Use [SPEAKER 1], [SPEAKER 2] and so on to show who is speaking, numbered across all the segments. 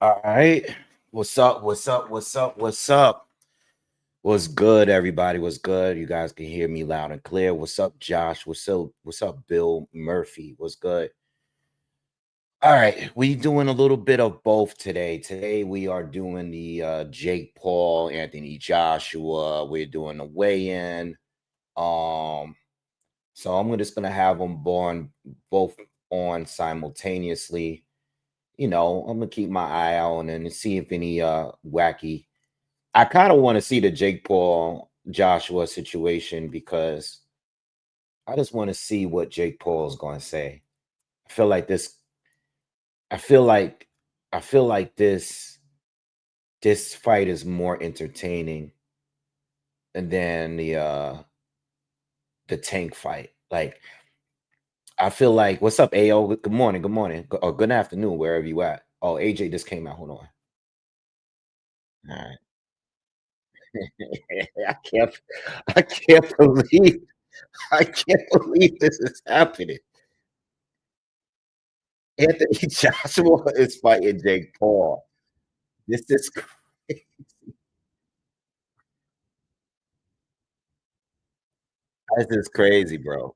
[SPEAKER 1] All right. What's up? What's up? What's up? What's up? What's good, everybody? What's good? You guys can hear me loud and clear. What's up, Josh? What's up? What's up, Bill Murphy? What's good? All right, we doing a little bit of both today. Today we are doing the Jake Paul, Anthony Joshua. We're doing the weigh-in. Um, so I'm just gonna have them born both on simultaneously. I'm gonna keep my eye out and see if any wacky. I kind of want to see the Jake Paul Joshua situation because I just want to see what Jake Paul is going to say. I feel like this. I feel like. I feel like this fight is more entertaining than the Tank fight. Like I feel like, what's up, Ao? Good morning. Good morning. Or good afternoon, wherever you at. Oh, AJ just came out. Hold on. All right. I can't. I can't believe. I can't believe this is happening. Anthony Joshua is fighting Jake Paul. This is this is crazy, bro.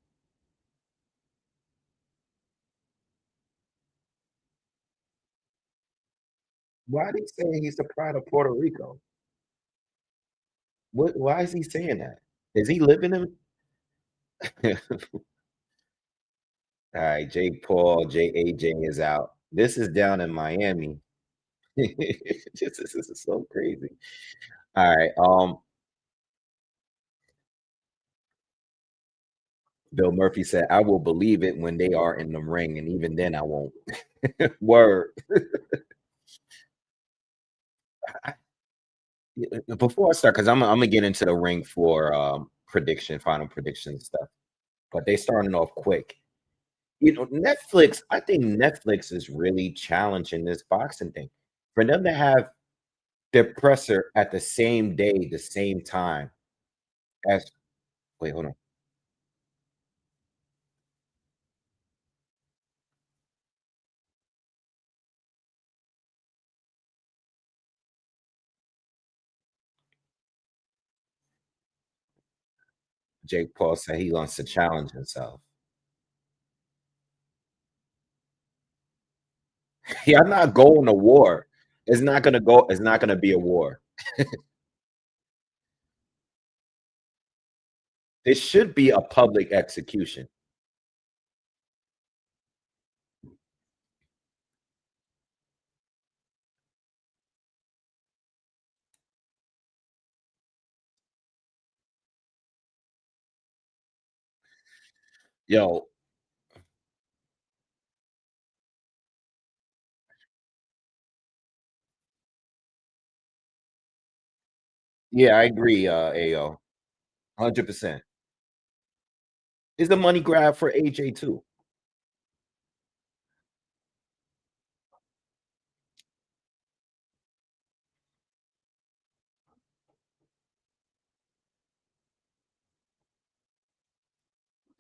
[SPEAKER 1] Why are they saying he's the pride of Puerto Rico? What? Why is he saying that? Is he living in? All right, Jake Paul, JAJ is out. This is down in Miami. This is so crazy. All right. Bill Murphy said, "I will believe it when they are in the ring, and even then, I won't." Word. Before I start, because I'm gonna get into the ring for final prediction and stuff. But they starting off quick. Netflix, I think Netflix is really challenging this boxing thing. For them to have their presser at the same day, the same time as wait, hold on. Jake Paul said he wants to challenge himself. Yeah, I'm not going to war. It's not gonna be a war. It should be a public execution. Yo, yeah, I agree, AO. 100%. It's a money grab for AJ too.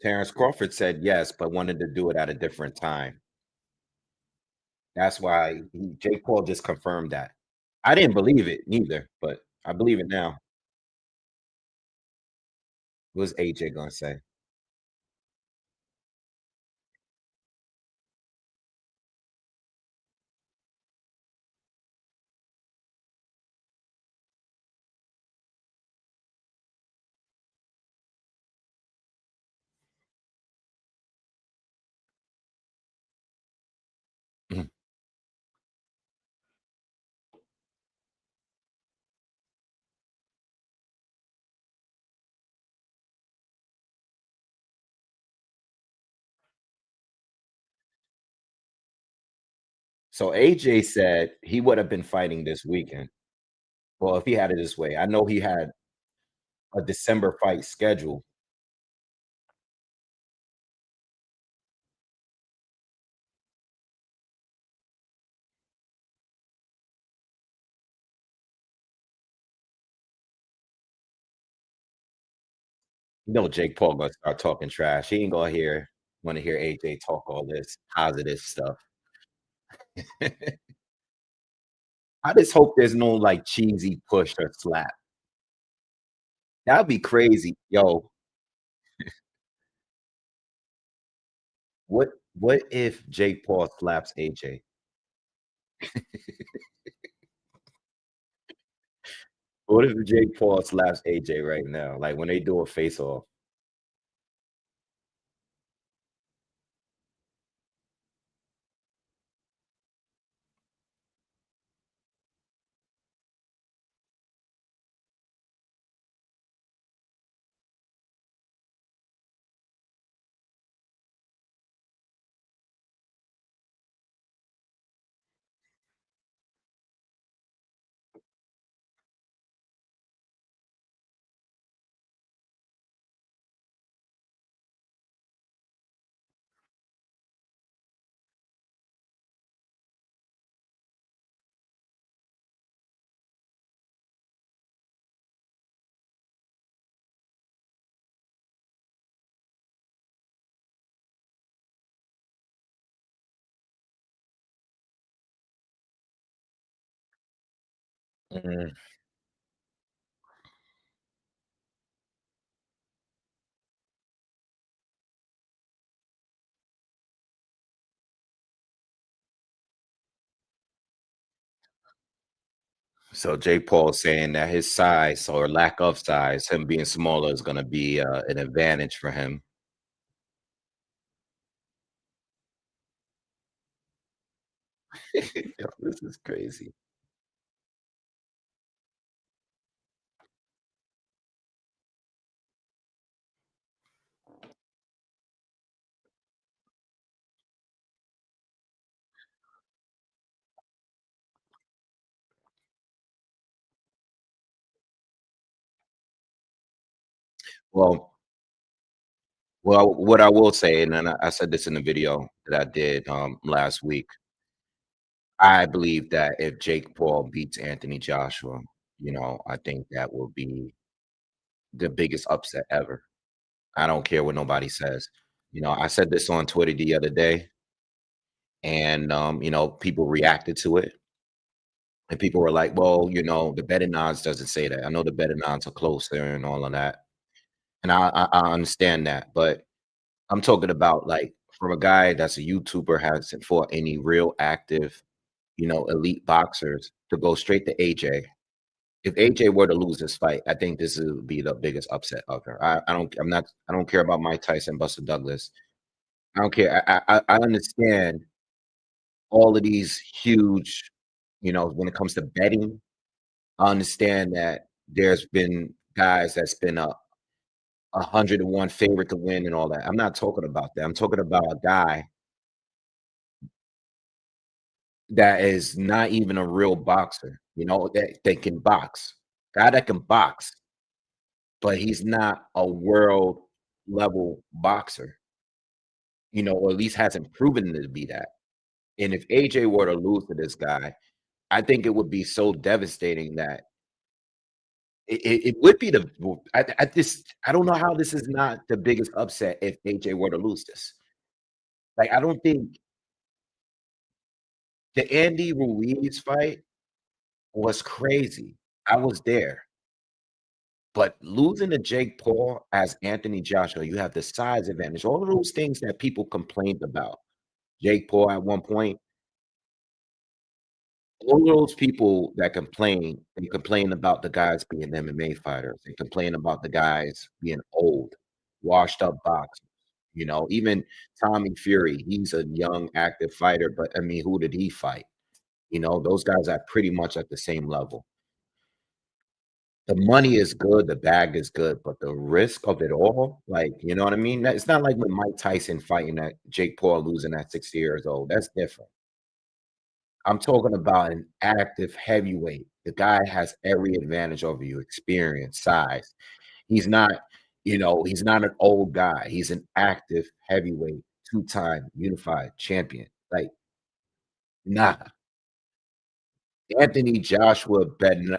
[SPEAKER 1] Terrence Crawford said yes, but wanted to do it at a different time. That's why Jake Paul just confirmed that. I didn't believe it neither, but I believe it now. What was AJ gonna say? Mhm. So AJ said he would have been fighting this weekend. Well, if he had it this way, I know he had a December fight scheduled. Jake Paul gonna start talking trash. He ain't gonna want to hear AJ talk all this positive stuff. I just hope there's no like cheesy push or slap. That'd be crazy. Yo, what what if Jake Paul slaps AJ? What if Jake Paul slaps AJ right now? Like when they do a face off. Mhm. So Jake Paul saying that his size or lack of size, him being smaller, is gonna be an advantage for him. Yo, this is crazy. Well, what I will say, and then I said this in the video that I did last week. I believe that if Jake Paul beats Anthony Joshua, I think that will be the biggest upset ever. I don't care what nobody says. I said this on Twitter the other day, and people reacted to it. And people were like, well, the betting odds doesn't say that. I know the betting odds are closer and all of that. And I understand that. But I'm talking about like from a guy that's a YouTuber, hasn't fought any real active, elite boxers to go straight to AJ. If AJ were to lose this fight, I think this would be the biggest upset of her. I don't care about Mike Tyson, Buster Douglas. I don't care. I understand all of these huge, when it comes to betting, I understand that there's been guys that's been a 101 favorite to win and all that. I'm not talking about that. I'm talking about a guy that is not even a real boxer, that can box. Guy that can box, but he's not a world level boxer, or at least hasn't proven to be that. And if AJ were to lose to this guy, I think it would be so devastating that it would be the I don't know how this is not the biggest upset if AJ were to lose this. Like, I don't think the Andy Ruiz fight was crazy. I was there. But losing to Jake Paul as Anthony Joshua, you have the size advantage. All of those things that people complained about. Jake Paul at one point, all those people that complain, they complain about the guys being MMA fighters. They complain about the guys being old, washed up boxers. Even Tommy Fury, he's a young, active fighter, but I mean, who did he fight? Those guys are pretty much at the same level. The money is good, the bag is good, but the risk of it all, like, you know what I mean? It's not like when Mike Tyson fighting at Jake Paul losing at 60 years old. That's different. I'm talking about an active heavyweight. The guy has every advantage over you, experience, size. He's not, he's not an old guy. He's an active heavyweight, two-time unified champion. Like, nah. Anthony Joshua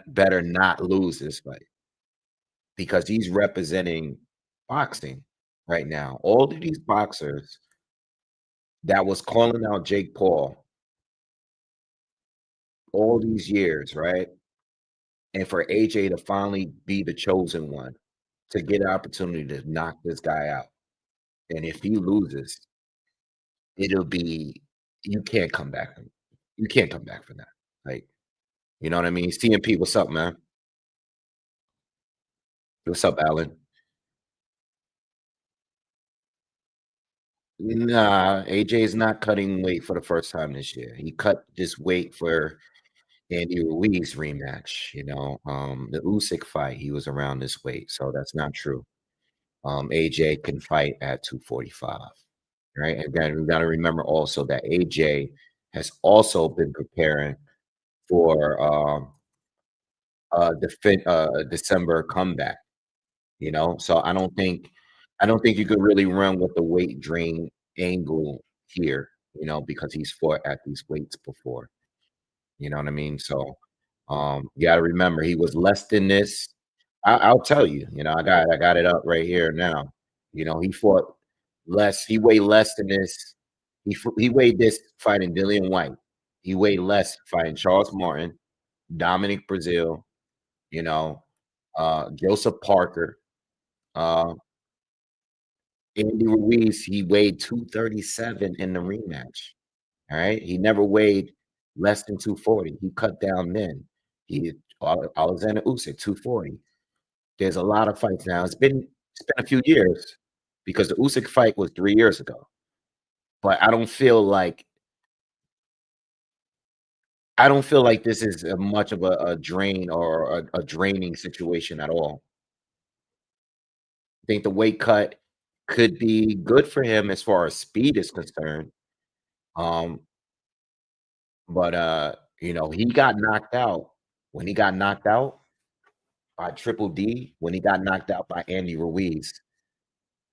[SPEAKER 1] better not lose this fight because he's representing boxing right now. All of these boxers that was calling out Jake Paul all these years, right? And for AJ to finally be the chosen one, to get an opportunity to knock this guy out. And if he loses, it'll be you can't come back from you can't come back from that. Like, you know what I mean? CMP, what's up, man? What's up, Alan? Nah, AJ is not cutting weight for the first time this year. He cut this weight for Andy Ruiz rematch. The Usyk fight, he was around this weight, so that's not true. AJ can fight at 245, right? And then we got to remember also that AJ has also been preparing for December comeback. So I don't think you could really run with the weight drain angle here, because he's fought at these weights before. You know what I mean? So you gotta remember he was less than this. I'll tell you, I got it up right here now. He fought less, he weighed less than this. He weighed this fighting Dillian White. He weighed less fighting Charles Martin, Dominic Brazil, you know, Joseph Parker. Uh, Andy Ruiz, he weighed 237 in the rematch. All right. He never weighed less than 240. He cut down then. Alexander Usyk, 240. There's a lot of fights now. It's been a few years because the Usyk fight was 3 years ago. But I don't feel like this is much of a drain or a draining situation at all. I think the weight cut could be good for him as far as speed is concerned. Um, but he got knocked out. When he got knocked out by Triple D, when he got knocked out by Andy Ruiz,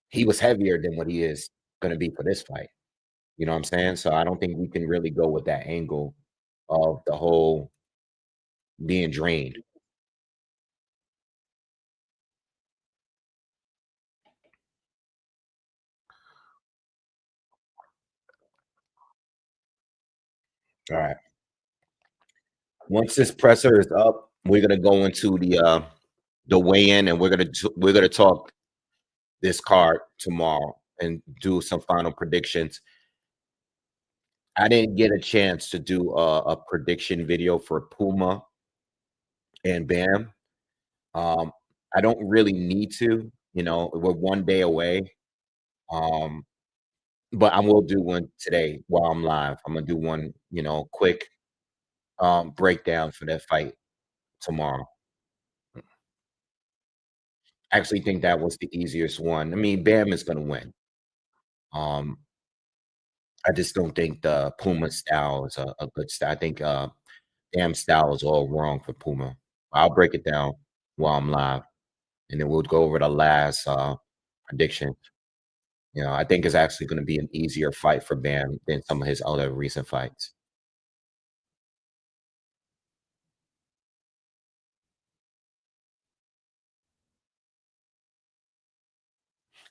[SPEAKER 1] he was heavier than what he is gonna be for this fight. You know what I'm saying? So I don't think we can really go with that angle of the whole being drained. All right. Once this presser is up, we're gonna go into the weigh-in, and we're gonna talk this card tomorrow and do some final predictions. I didn't get a chance to do a prediction video for Puma and Bam. Um, I don't really need to, we're 1 day away. Um, but I will do one today while I'm live. I'm gonna do one, quick breakdown for that fight tomorrow. I actually think that was the easiest one. I mean, Bam is gonna win. Um, I just don't think the Puma style is a good style. I think Bam style is all wrong for Puma. I'll break it down while I'm live, and then we'll go over the last prediction. I think it's actually going to be an easier fight for Bam than some of his other recent fights.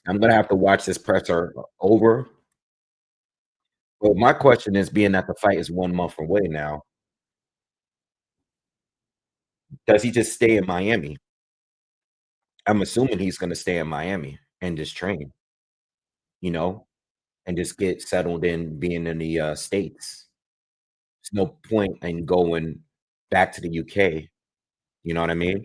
[SPEAKER 1] I'm going to have to watch this presser over. Well, my question is, being that the fight is 1 month away now, does he just stay in Miami? I'm assuming he's going to stay in Miami and just train, you know, and just get settled in being in the States. There's no point in going back to the UK. You know what I mean?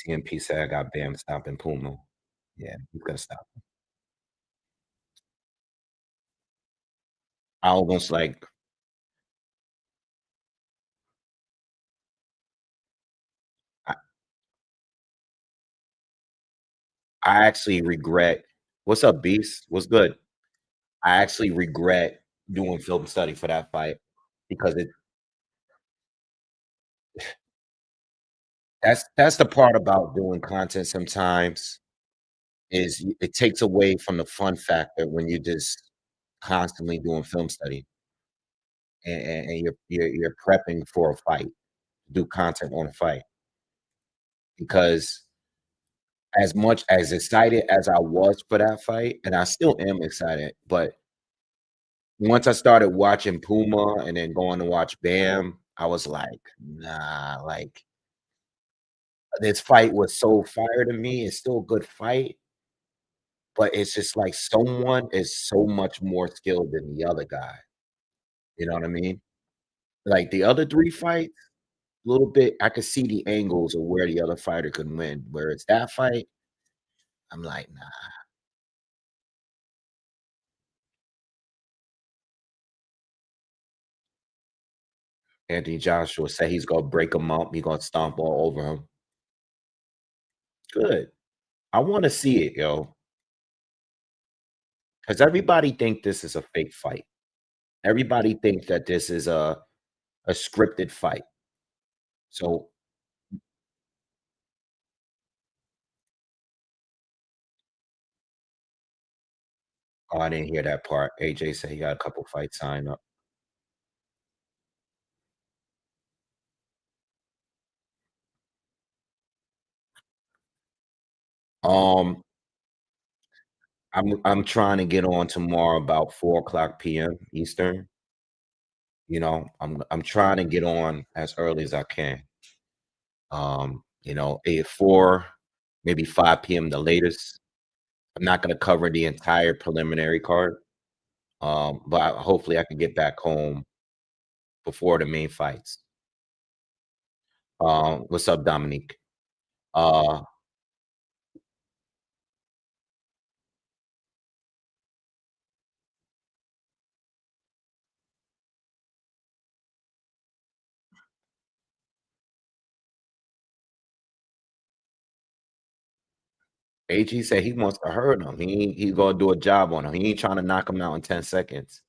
[SPEAKER 1] CMP said I got Bam stopping Puma. Yeah, he's gonna stop. I almost like I, I actually regret. What's up, Beast? What's good? I actually regret doing film study for that fight because that's the part about doing content sometimes is it takes away from the fun factor when you're just constantly doing film study and you're prepping for a fight, do content on a fight because As much as excited as I was for that fight, and I still am excited, but once I started watching Puma and then going to watch Bam, I was like, "Nah," like, this fight was so fire to me. It's still a good fight, but it's just like someone is so much more skilled than the other guy. You know what I mean? Like, the other 3 fights, a little bit I could see the angles of where the other fighter could win, whereas that fight, I'm like, "Nah." Anthony Joshua said he's gonna break him up, he gonna stomp all over him. Good. I wanna see it, yo, because everybody think this is a fake fight. Everybody thinks that this is a scripted fight. So oh, I didn't hear that part. AJ said he got a couple fights signed up. Um, I'm trying to get on tomorrow about 4 o'clock PM Eastern. You know, I'm trying to get on as early as I can. You know, 4, maybe 5 PM the latest. I'm not gonna cover the entire preliminary card. But hopefully I can get back home before the main fights. What's up, Dominique? Uh, AG said he wants to hurt him. He's gonna do a job on him. He ain't trying to knock him out in 10 seconds.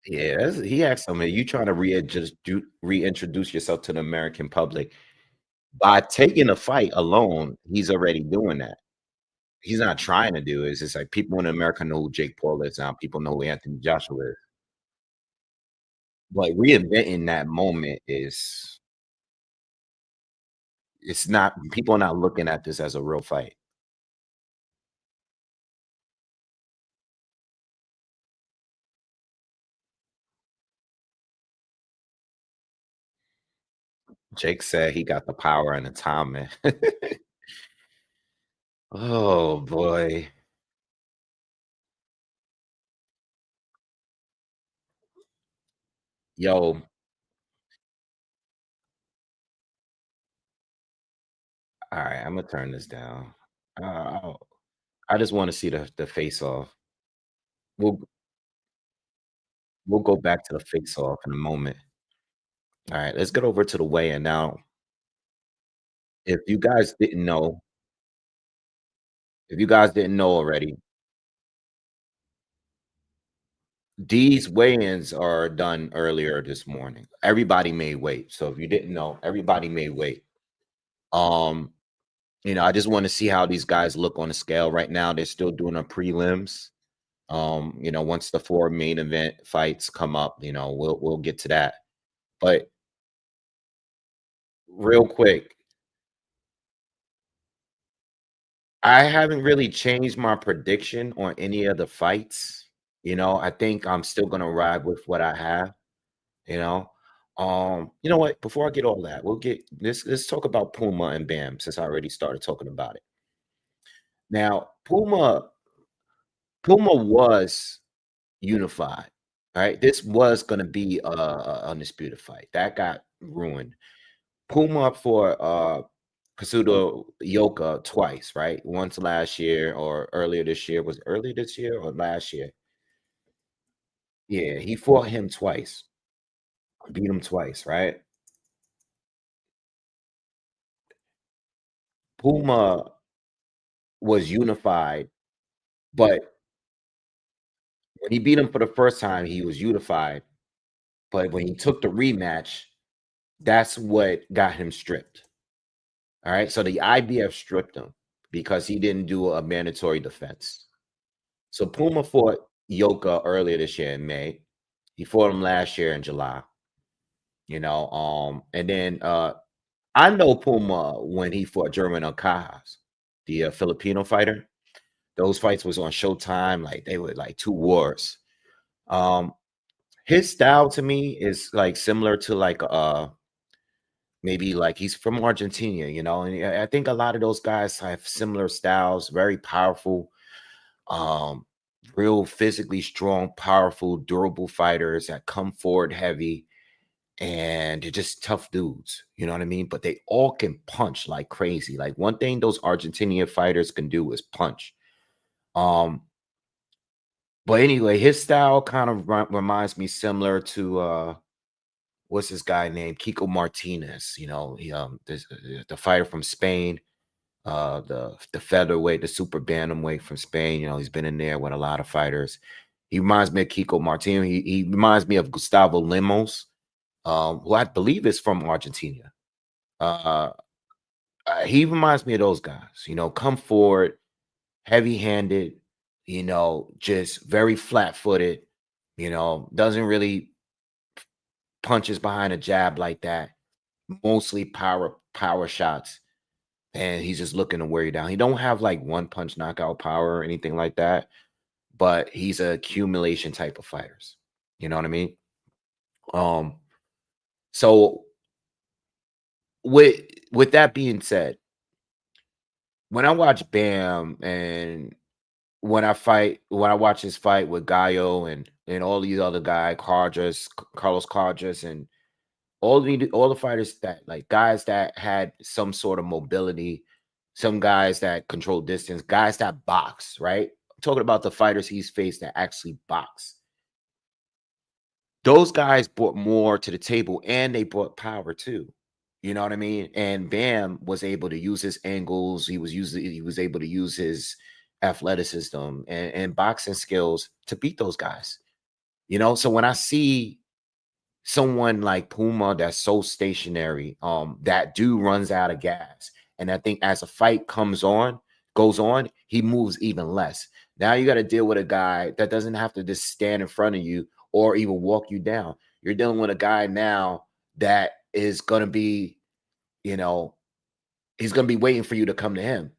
[SPEAKER 1] Yeah, he asked him, "Are you trying to reintroduce yourself to the American public?" By taking a fight alone, he's already doing that. He's not trying to do it. It's just like people in America know who Jake Paul is now. People know who Anthony Joshua is. But reinventing that moment is it's not people are not looking at this as a real fight. Jake said he got the power and the timing. Oh boy. Yo, all right, I'm gonna turn this down. Uh, I just want to see the face off. We'll we'll go back to the face off in a moment. All right, let's get over to the weigh-in now. If you guys didn't know, if you guys didn't know already, these weigh-ins are done earlier this morning. Everybody made weight. So if you didn't know, everybody made weight. Um, I just want to see how these guys look on the scale right now. They're still doing a prelims. Once the 4 main event fights come up, we'll get to that. But real quick, I haven't really changed my prediction on any of the fights. I think I'm still gonna ride with what I have, you know. You know what? Before I get all that, let's talk about Puma and Bam since I already started talking about it. Now, Puma was unified. All right. This was gonna be a undisputed fight. That got ruined. Puma for Kasuto Yoka twice, right? Once last year or earlier this year. Was it earlier this year or last year? Yeah, he fought him twice, beat him twice, right? Puma was unified, but when he beat him for the first time, he was unified. But when he took the rematch, that's what got him stripped. All right. So the IBF stripped him. because he didn't do a mandatory defense. So Puma fought Yoka earlier this year in May. He fought him last year in July. And then I know Puma when he fought German Cajas, the Filipino fighter. Those fights was on Showtime, like they were like two wars. Um, his style to me is like similar to like maybe like he's from Argentina, and I think a lot of those guys have similar styles, very powerful, um, real physically strong, powerful, durable fighters that come forward heavy and they're just tough dudes, you know what I mean? But they all can punch like crazy. Like one thing those Argentinian fighters can do is punch. Um, but anyway, his style kind of reminds me similar to what's this guy named Kiko Martinez, the fighter from Spain, the featherweight, the super bantamweight from Spain. He's been in there with a lot of fighters. He reminds me of Kiko Martinez. He reminds me of Gustavo Lemos, who I believe is from Argentina. Uh, he reminds me of those guys. Come forward, heavy-handed. Just very flat-footed. Doesn't really punches behind a jab like that. Mostly power shots, and he's just looking to wear you down. He don't have like one punch knockout power or anything like that, but he's a accumulation type of fighters. You know what I mean? Um, so with with that being said, when I watch Bam and when I watch his fight with Gallo and all these other guys, Carlos Carjas, and all the fighters that like guys that had some sort of mobility, some guys that control distance, guys that box, right? I'm talking about the fighters he's faced that actually box. Those guys brought more to the table and they brought power too. You know what I mean? And Bam was able to use his angles. He was able to use his athleticism and boxing skills to beat those guys. So when I see someone like Puma that's so stationary, that dude runs out of gas. And I think as a fight goes on, he moves even less. Now you got to deal with a guy that doesn't have to just stand in front of you or even walk you down. You're dealing with a guy now that is going to be, you know, he's going to be waiting for you to come to him.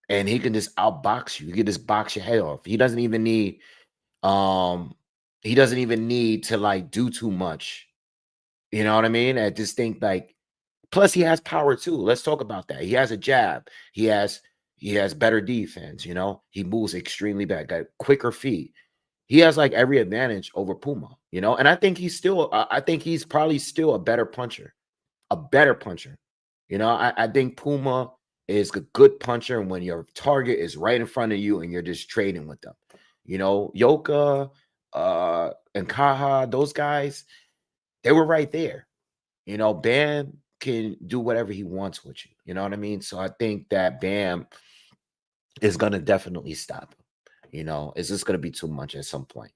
[SPEAKER 1] And he can just outbox you. He can just box your head off. Um, he doesn't even need to like do too much. You know what I mean? I just think like, plus he has power too. Let's talk about that. He has a jab. He has better defense. He moves extremely bad. Got quicker feet. He has like every advantage over Puma. And I think I think he's probably still a better puncher. A better puncher. I think Puma is a good puncher, and when your target is right in front of you and you're just trading with them. Yoka, and Kaha, those guys, they were right there. Bam can do whatever he wants with you. You know what I mean? So I think that Bam is gonna definitely stop him. It's just gonna be too much at some point.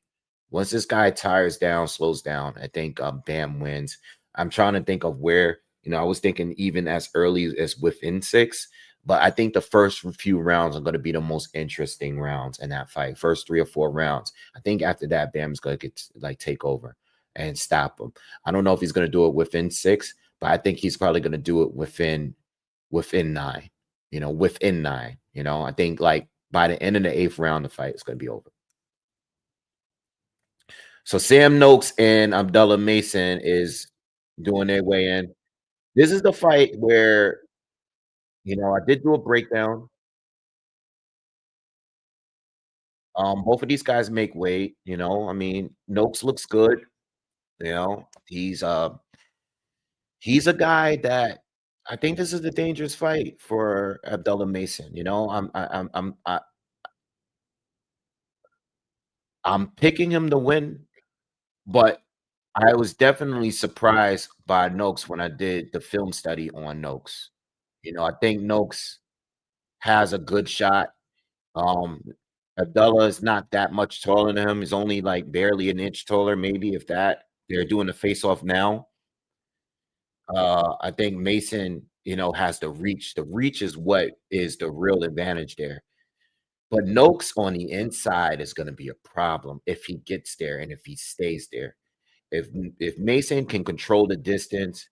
[SPEAKER 1] Once this guy tires down, slows down, I think Bam wins. I'm trying to think of where, I was thinking even as early as within 6, but I think the first few rounds are going to be the most interesting rounds in that fight. First 3 or 4 rounds. I think after that, Bam's going to take over and stop him. I don't know if he's going to do it within 6, but I think he's probably going to do it within 9. Within 9. I think like by the end of the 8th round, the fight is going to be over. So Sam Noakes and Abdullah Mason is doing their way in. This is the fight where, I did do a breakdown. Both of these guys make weight. I mean, Noakes looks good. He's a guy that I think this is a dangerous fight for Abdullah Mason. I'm picking him to win, but I was definitely surprised by Noakes when I did the film study on Noakes. I think Noakes has a good shot. Um, Abdullah is not that much taller than him. He's only like barely an inch taller, maybe if that. They're doing the face off now. I think Mason has the reach. The reach is what is the real advantage there. But Noakes on the inside is gonna be a problem if he gets there and if he stays there. If Mason can control the distance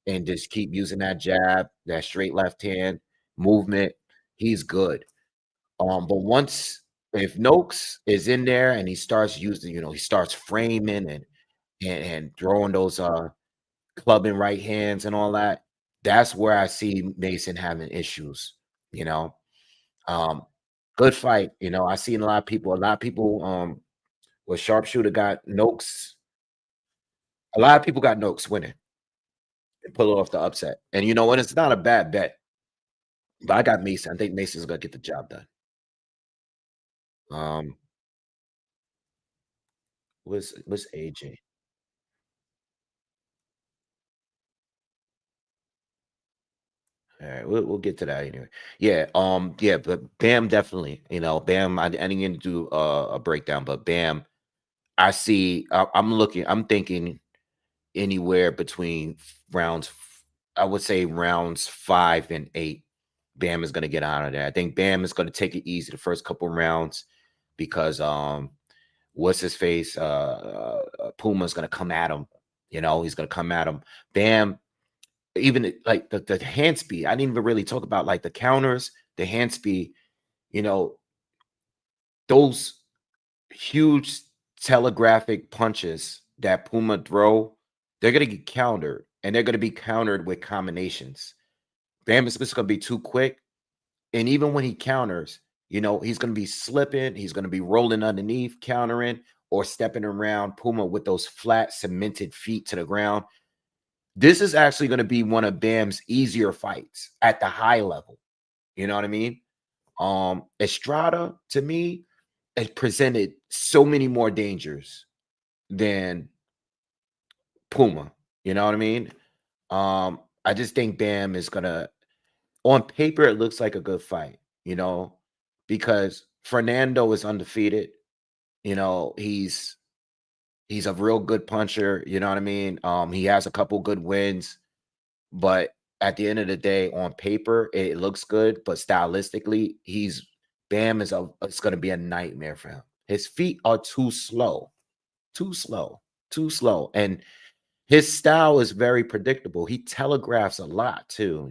[SPEAKER 1] and just keep using that jab, that straight left hand movement, he's good. But once if Noakes is in there and he starts using, he starts framing and throwing those clubbing right hands and all that, that's where I see Mason having issues, you know. Um, Good fight. I seen a lot of people with sharpshooter got Noakes. A lot of people got Noakes winning and pull off the upset. And you know what? It's not a bad bet. But I got Mason. I think Mason's gonna get the job done. Um, what's AJ? All right, we'll get to that anyway. Yeah, but Bam definitely. Bam. I didn't even do a breakdown, but Bam. I'm looking. I'm thinking anywhere between I would say rounds 5 and 8. Bam is going to get out of there. I think Bam is going to take it easy the first couple rounds because what's his face? Puma's going to come at him. He's going to come at him. Bam, even like the hand speed. I didn't even really talk about like the counters, the hand speed. You know, those huge telegraphic punches that Puma throw, they're gonna get countered, and they're gonna be countered with combinations. Bam is just gonna be too quick, and even when he counters, he's gonna be slipping, he's gonna be rolling underneath, countering, or stepping around Puma with those flat cemented feet to the ground. This is actually gonna be one of Bam's easier fights at the high level. You know what I mean? Estrada to me has presented so many more dangers than Puma. You know what I mean? I just think Bam is gonna on paper it looks like a good fight, because Fernando is undefeated. He's a real good puncher, you know what I mean? He has a couple good wins, but at the end of the day, on paper, it looks good, but stylistically, he's Bam is it's gonna be a nightmare for him. His feet are too slow, too slow, too slow. And his style is very predictable. He telegraphs a lot too.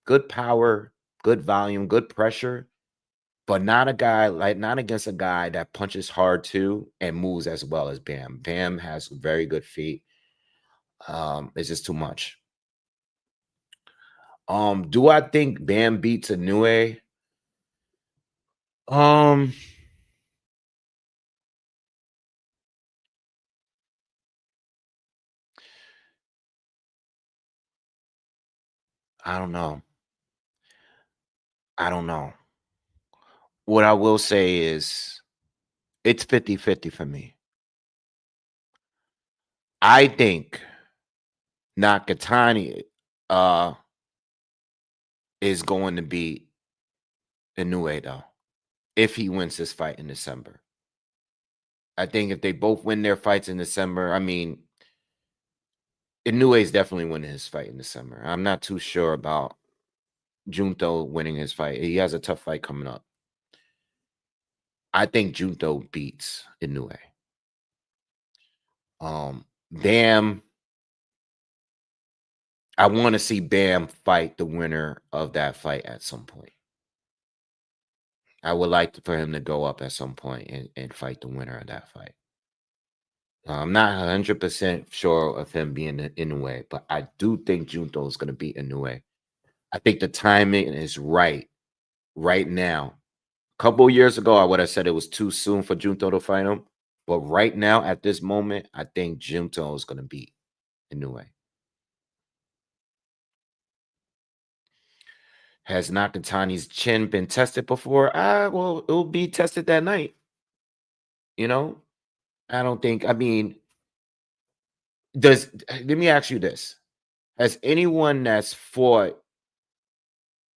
[SPEAKER 1] Good power, good volume, good pressure, but not against a guy that punches hard too and moves as well as Bam. Bam has very good feet. It's just too much. Do I think Bam beats Inoue? Um, I don't know. I don't know. What I will say is it's 50-50 for me. I think Nakatani uh is going to beat Inoue though, if he wins this fight in December. I think if they both win their fights in December, I mean, Inoue is definitely winning his fight in December. I'm not too sure about Junto winning his fight. He has a tough fight coming up. I think Junto beats Inoue. Bam, I want to see Bam fight the winner of that fight at some point. I would like for him to go up at some point and fight the winner of that fight. I'm not 100% sure of him being Inoue, but I do think Junto is going to beat Inoue. I think the timing is right now. A couple of years ago, I would have said it was too soon for Junto to fight him. But right now, at this moment, I think Junto is going to beat Inoue. Has Nakatani's chin been tested before? Well, it will be tested that night. You know, I don't think. I mean, let me ask you this: has anyone that's fought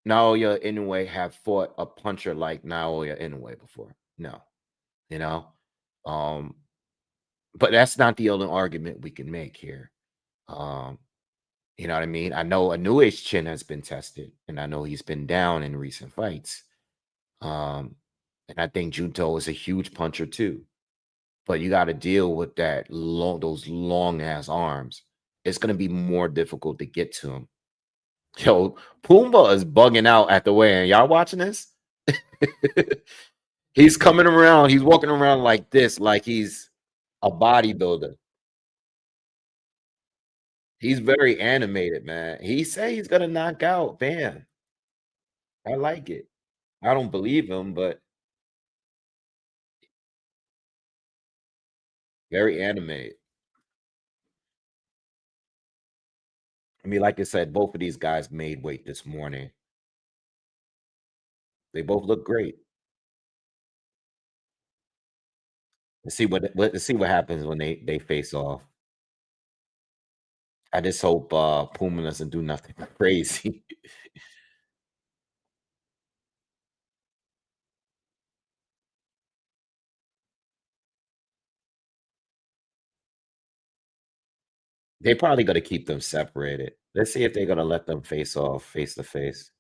[SPEAKER 1] Naoya Inoue have fought a puncher like Naoya Inoue before? No, you know. Um, but that's not the only argument we can make here. Um, You know what I mean? I know Inouye's chin has been tested, and I know he's been down in recent fights. Um, and I think Junto is a huge puncher too. But you got to deal with those long ass arms. It's gonna be more difficult to get to him. Yo, Pumbaa is bugging out at the weigh-in. Y'all watching this? He's coming around. He's walking around like this, like he's a bodybuilder. He's very animated, man. He say he's gonna knock out Bam. I like it. I don't believe him, but very animated. I mean, like I said, both of these guys made weight this morning. They both look great. Let's see what happens when they face off. I just hope Puma doesn't do nothing crazy. They probably gonna keep them separated. Let's see if they're gonna let them face off face to face.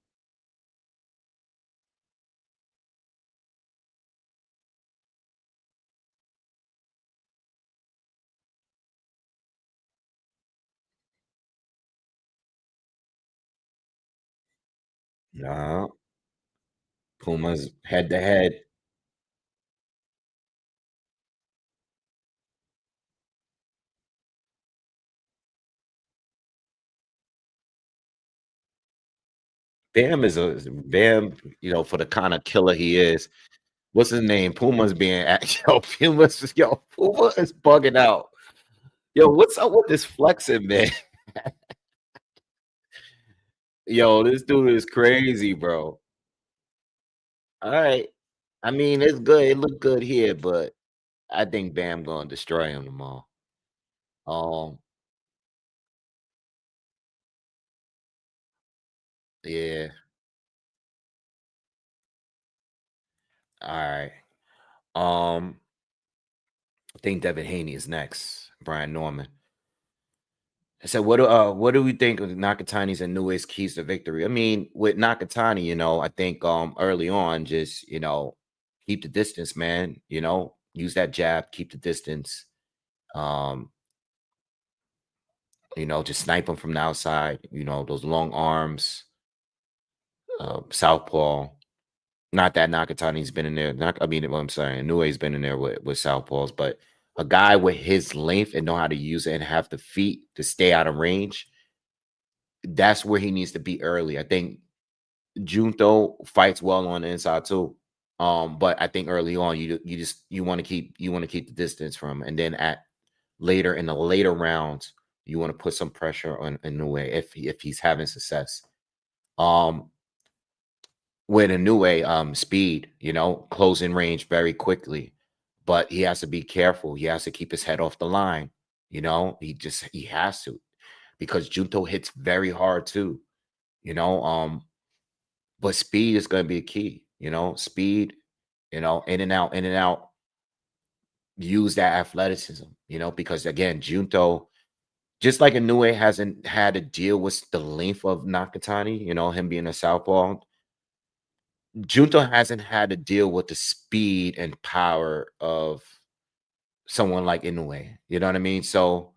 [SPEAKER 1] No, Puma's head to head. Bam, for the kind of killer he is. What's his name? Puma's being at Puma is bugging out. Yo, what's up with this flexing, man? Yo, this dude is crazy, bro. All right. I mean, it's good. It looked good here, but I think Bam gonna destroy him tomorrow. Um, yeah. All right. Um, I think Devin Haney is next. Brian Norman. I said, what do we think of Nakatani's and Nue's keys to victory? I mean, with Nakatani, I think early on, just keep the distance, man. Use that jab, keep the distance. Um, just snipe him from the outside, those long arms, southpaw. Not that Nakatani's been in there. I mean, what I'm saying, Nue's been in there with southpaws, but a guy with his length and know how to use it and have the feet to stay out of range, that's where he needs to be early. I think Junto fights well on the inside too. But I think early on you want to keep the distance from him. And then later in the later rounds, you want to put some pressure on Inoue if he's having success. Um with Inoue, speed, closing range very quickly. But he has to be careful. He has to keep his head off the line. He has to because Junto hits very hard too. You know, but speed is going to be a key. Speed. In and out. Use that athleticism. Because again, Junto, just like Inoue hasn't had to deal with the length of Nakatani. Him being a southpaw. Junto hasn't had to deal with the speed and power of someone like Inoue. You know what I mean? So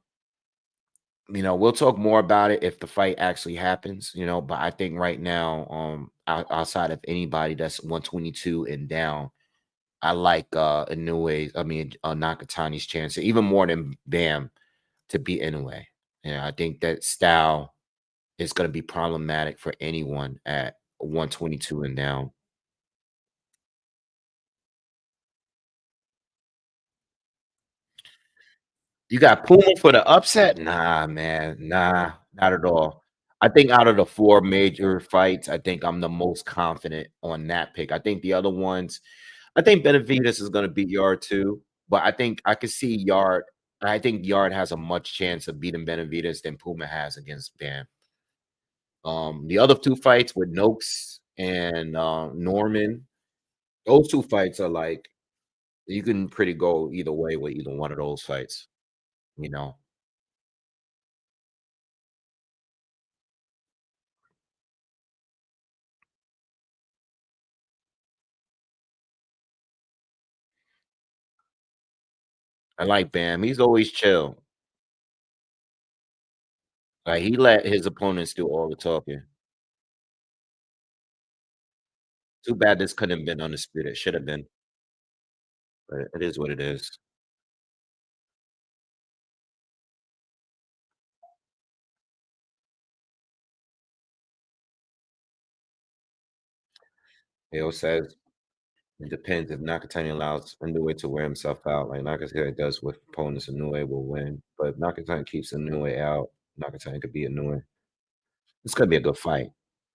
[SPEAKER 1] we'll talk more about it if the fight actually happens, but I think right now, outside of anybody that's 122 and down, I like Nakatani's chance, even more than Bam to beat Inoue. I think that style is going to be problematic for anyone at 122 and down. You got Puma for the upset? Nah, man. Nah, not at all. I think out of the 4 major fights, I think I'm the most confident on that pick. I think the other ones, I think Benavidez is gonna beat Yard too, but I think I could see Yard. I think Yard has a much chance of beating Benavidez than Puma has against Bam. The other 2 fights with Noakes and Norman, those 2 fights are like you can pretty go either way with either one of those fights, you know. I like Bam. He's always chill. Like he let his opponents do all the talking. Too bad this couldn't have been undisputed. Should have been, but it is what it is. Hale says it depends if Nakatani allows Inoue to wear himself out, like Nakatani does with opponents. Inoue will win, but if Nakatani keeps Inoue out, Nakatani could beat Inoue. This could be a good fight.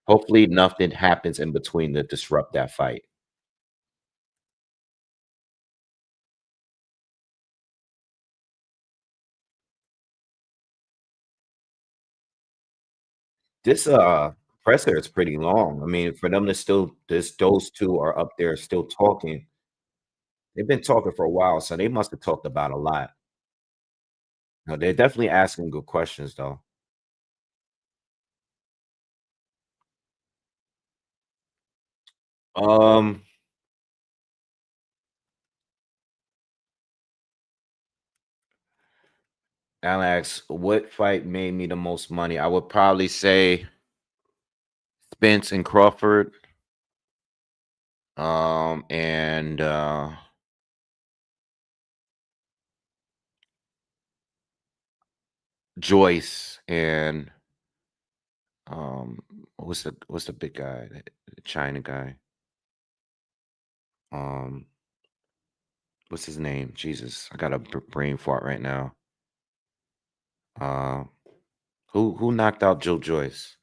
[SPEAKER 1] Hopefully, nothing happens in between to disrupt that fight. This presser is pretty long. I mean, for them to still those two are up there still talking. They've been talking for a while, so they must have talked about a lot. No, they're definitely asking good questions though. Um, Alex, what fight made me the most money? I would probably say Spence and Crawford. And Joyce and um what's the big guy, the China guy? Um, what's his name? Jesus, I got a brain fart right now. Uh, who knocked out Joe Joyce?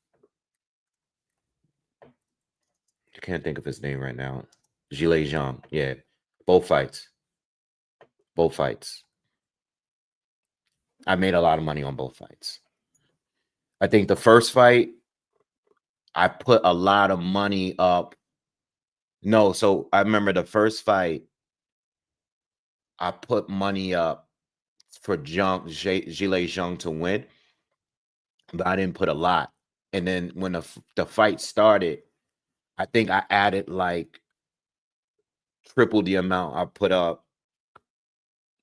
[SPEAKER 1] I can't think of his name right now. Gilles Jean. Yeah, both fights. Both fights. I made a lot of money on both fights. I think the first fight, I put a lot of money up. No, so I remember the first fight, I put money up for Gilles Jean to win, but I didn't put a lot. And then when the fight started, I think I added like triple the amount I put up,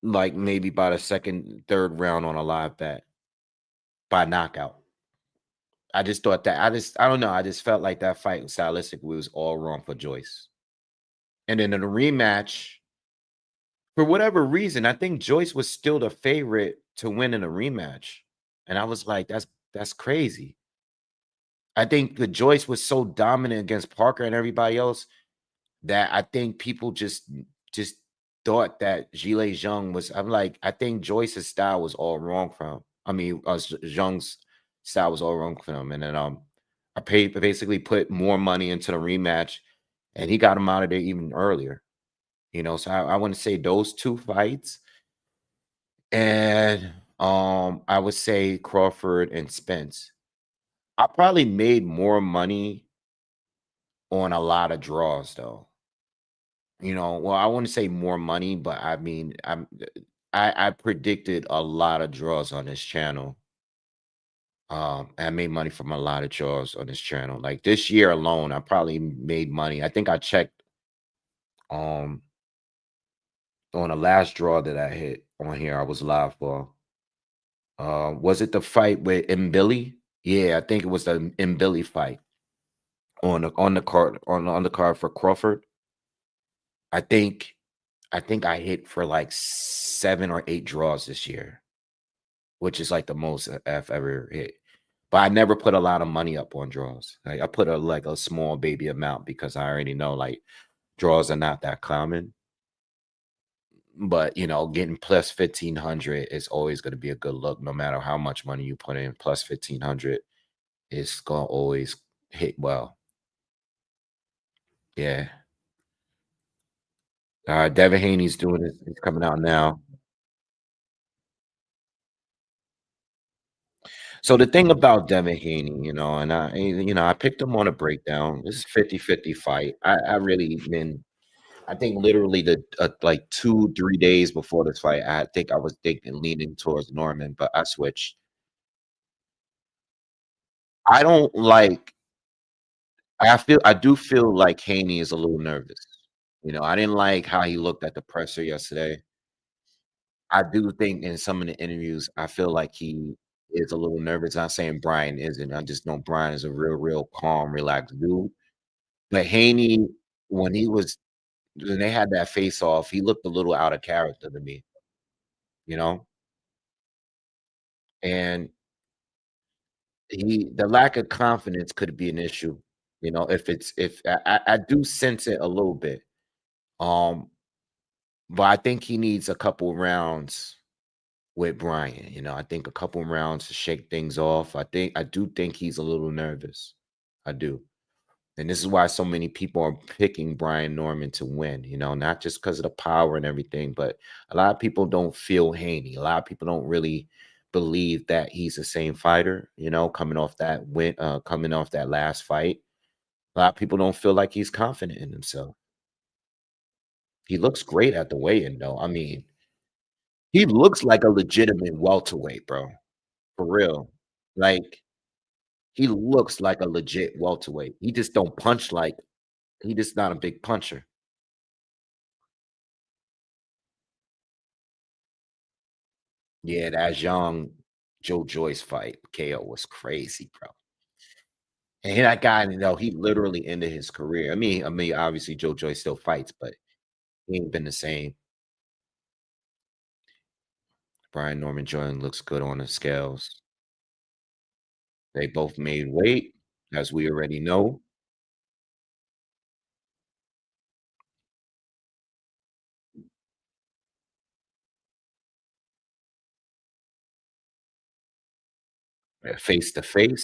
[SPEAKER 1] like maybe by the second, third round on a live bet by knockout. I just thought that I don't know. I just felt like that fight stylistically was all wrong for Joyce. And then in the rematch, for whatever reason, I think Joyce was still the favorite to win in a rematch. And I was like, that's crazy. I think the Joyce was so dominant against Parker and everybody else that I think people just thought that Gilles Jung was. I'm like, I think Joyce's style was all wrong for him. I mean, Jung's style was all wrong for him. And then I paid basically put more money into the rematch, and he got him out of there even earlier. You know, so I want to say those two fights, and I would say Crawford and Spence. I probably made more money on a lot of draws though. You know, well, I wouldn't say more money, but I mean, I predicted a lot of draws on this channel. I made money from a lot of draws on this channel. Like this year alone, I probably made money. I think I checked um on the last draw that I hit on here. I was live for. Was it the fight with Billy? Yeah, I think it was the Billy fight on the card on the card for Crawford. I think I hit for like 7 or 8 draws this year, which is like the most I've ever hit. But I never put a lot of money up on draws. Like I put a small baby amount because I already know like draws are not that common. But you know, getting plus 1,500 is always going to be a good look, no matter how much money you put in. Plus 1,500 is gonna always hit well. Yeah. Devin Haney's doing it. It's coming out now. So the thing about Devin Haney, you know, and I picked him on a breakdown. This is 50-50 fight. I really been I think literally the like 2, 3 days before this fight, I think I was thinking leaning towards Norman, but I switched. I don't like I do feel like Haney is a little nervous. You know, I didn't like how he looked at the presser yesterday. I do think in some of the interviews, I feel like he is a little nervous. Not saying Brian isn't. I just know Brian is a real calm, relaxed dude. But Haney, when he was when they had that face off, he looked a little out of character to me, you know? And the lack of confidence could be an issue, if I do sense it a little bit. Um, but I think he needs a couple rounds with Brian. I think a couple rounds to shake things off. I do think he's a little nervous. I do. And this is why so many people are picking Brian Norman to win, not just because of the power and everything, but a lot of people don't feel Haney. A lot of people don't really believe that he's the same fighter, coming off that last fight. A lot of people don't feel like he's confident in himself. He looks great at the weigh-in, though. I mean, he looks like a legitimate welterweight, bro. For real. Like, he looks like a legit welterweight. He just don't punch like he just not a big puncher. Yeah, that young Joe Joyce fight, KO was crazy, bro. And that guy, he literally ended his career. I mean, obviously Joe Joyce still fights, but he ain't been the same. Brian Norman Jordan looks good on the scales. They both made weight, as we already know. Face to face.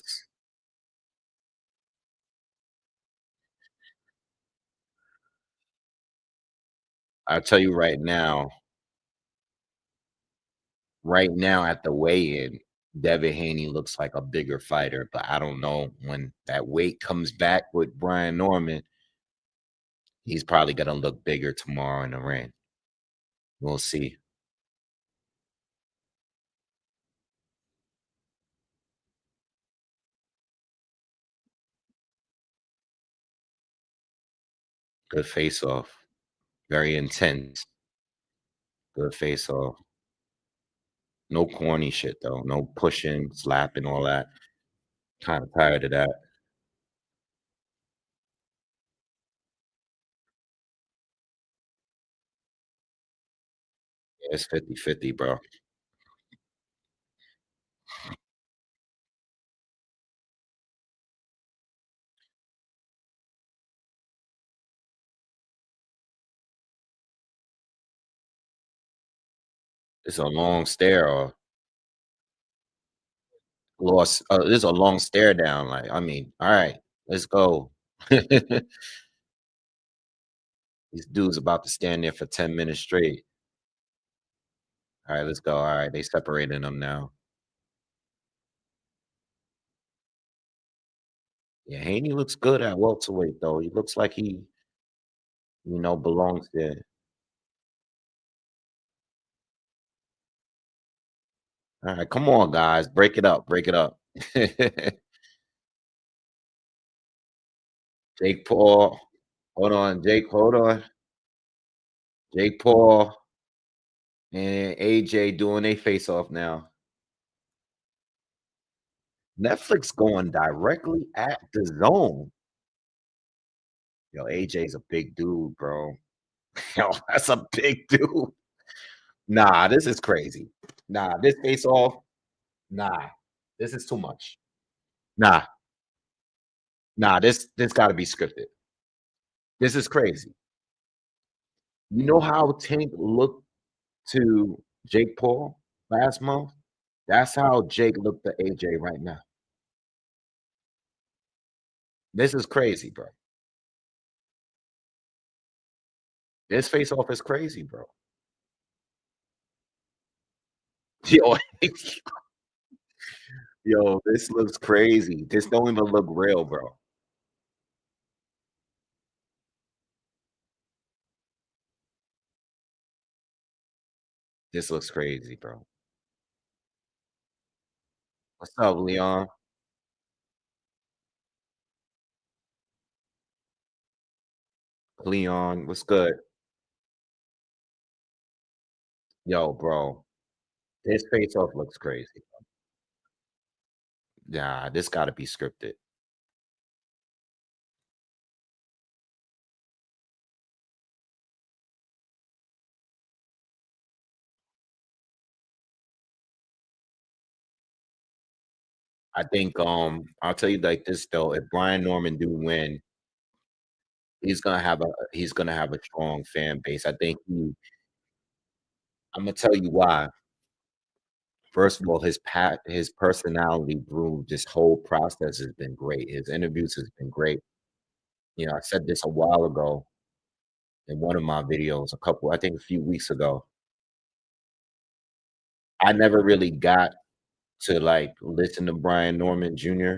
[SPEAKER 1] I'll tell you right now at the weigh-in, Devin Haney looks like a bigger fighter, but I don't know when that weight comes back with Brian Norman, he's probably gonna look bigger tomorrow in the ring. We'll see. Good face off. Very intense. Good face off. No corny shit though. No pushing, slapping, all that. Kinda tired of that. Yeah, it's 50-50, bro. It's a long stare or this is a long stare down. Like, I mean, all right, let's go. These dudes about to stand there for 10 minutes straight. All right, let's go. All right, they separating them now. Yeah, Haney looks good at welterweight though. He looks like he, belongs there. All right, come on, guys. Break it up. Break it up. Jake Paul. Hold on, Jake. Hold on. Jake Paul and AJ doing a face off now. Netflix going directly at the zone. Yo, AJ's a big dude, bro. Yo, that's a big dude. Nah, this is crazy. Nah, this face off. Nah, this is too much. Nah, nah, this got to be scripted. This is crazy. You know how Tank looked to Jake Paul last month? That's how Jake looked to AJ right now. This is crazy, bro. This face off is crazy, bro. Yo, yo, this looks crazy. This don't even look real, bro. This looks crazy, bro. What's up, Leon? Leon, what's good? Yo, bro, his face off looks crazy. Nah, this gotta be scripted. I think, I'll tell you like this though, if Brian Norman do win, he's gonna have a strong fan base. I think Imma tell you why. First of all, his personality through this whole process has been great. His interviews has been great. You know, I said this a while ago in one of my videos, I think a few weeks ago. I never really got to, like, listen to Brian Norman Jr.,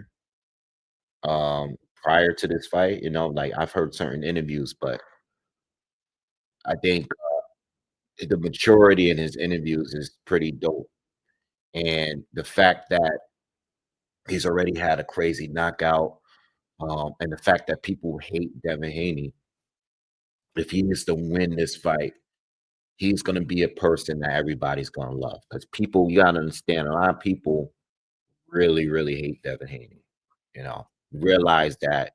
[SPEAKER 1] prior to this fight, you know, like, I've heard certain interviews, but I think the maturity in his interviews is pretty dope, and the fact that he's already had a crazy knockout, and the fact that people hate Devin Haney, if he is to win this fight, he's gonna be a person that everybody's gonna love. Because people you gotta understand, a lot of people really, really hate Devin Haney, you know? Realize that,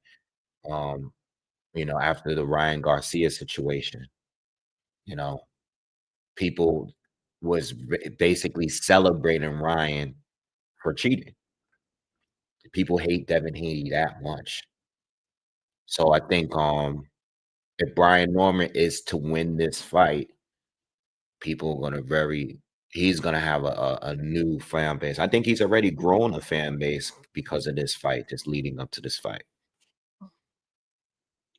[SPEAKER 1] um, after the Ryan Garcia situation, you know, people was basically celebrating Ryan for cheating. People hate Devin Haney that much. So I think, if Brian Norman is to win this fight, people are gonna very he's gonna have a new fan base. I think he's already grown a fan base because of this fight, just leading up to this fight.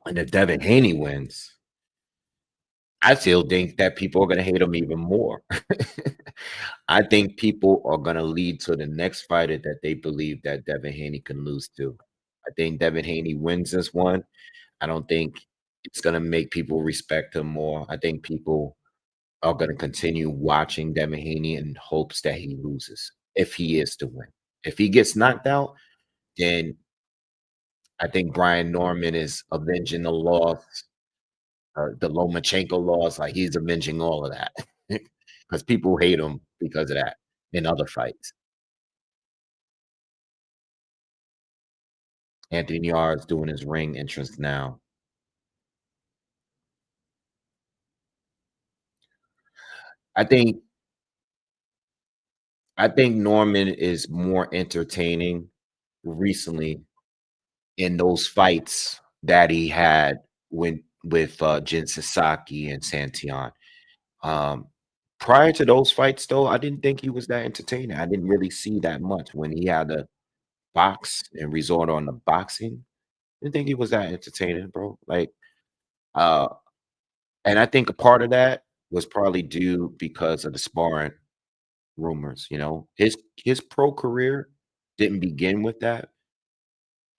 [SPEAKER 1] And if Devin Haney wins, I still think that people are gonna hate him even more. I think people are gonna lead to the next fighter that they believe that Devin Haney can lose to. I think Devin Haney wins this one. I don't think it's gonna make people respect him more. I think people are gonna continue watching Devin Haney in hopes that he loses, if he is to win. If he gets knocked out, then I think Brian Norman is avenging the Lomachenko loss, like, he's avenging all of that, because people hate him because of that in other fights. Anthony Yarde is doing his ring entrance now. I think I think Norman is more entertaining recently in those fights that he had with Jin Sasaki and Santion. Um, Prior to those fights, though, I didn't think he was that entertaining. I didn't really see that much when he had to box and resort on the boxing. I didn't think he was that entertaining, bro. Like, uh, and I think a part of that was probably due because of the sparring rumors. You know, his pro career didn't begin with that,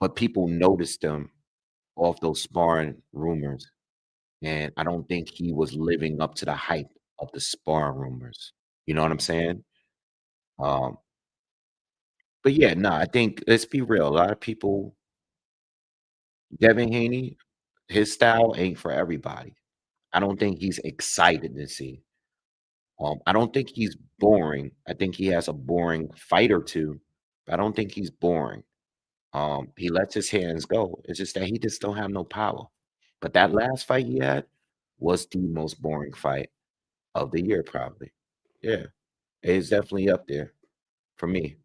[SPEAKER 1] but people noticed him off those sparring rumors. And I don't think he was living up to the hype of the sparring rumors. You know what I'm saying? Um, but yeah, no, I think let's be real. A lot of people, Devin Haney, his style ain't for everybody. I don't think he's excited to see. I don't think he's boring. I think he has a boring fight or two, but I don't think he's boring. He lets his hands go. It's just that he just don't have no power. But that last fight he had was the most boring fight of the year, probably. Yeah, it's definitely up there for me.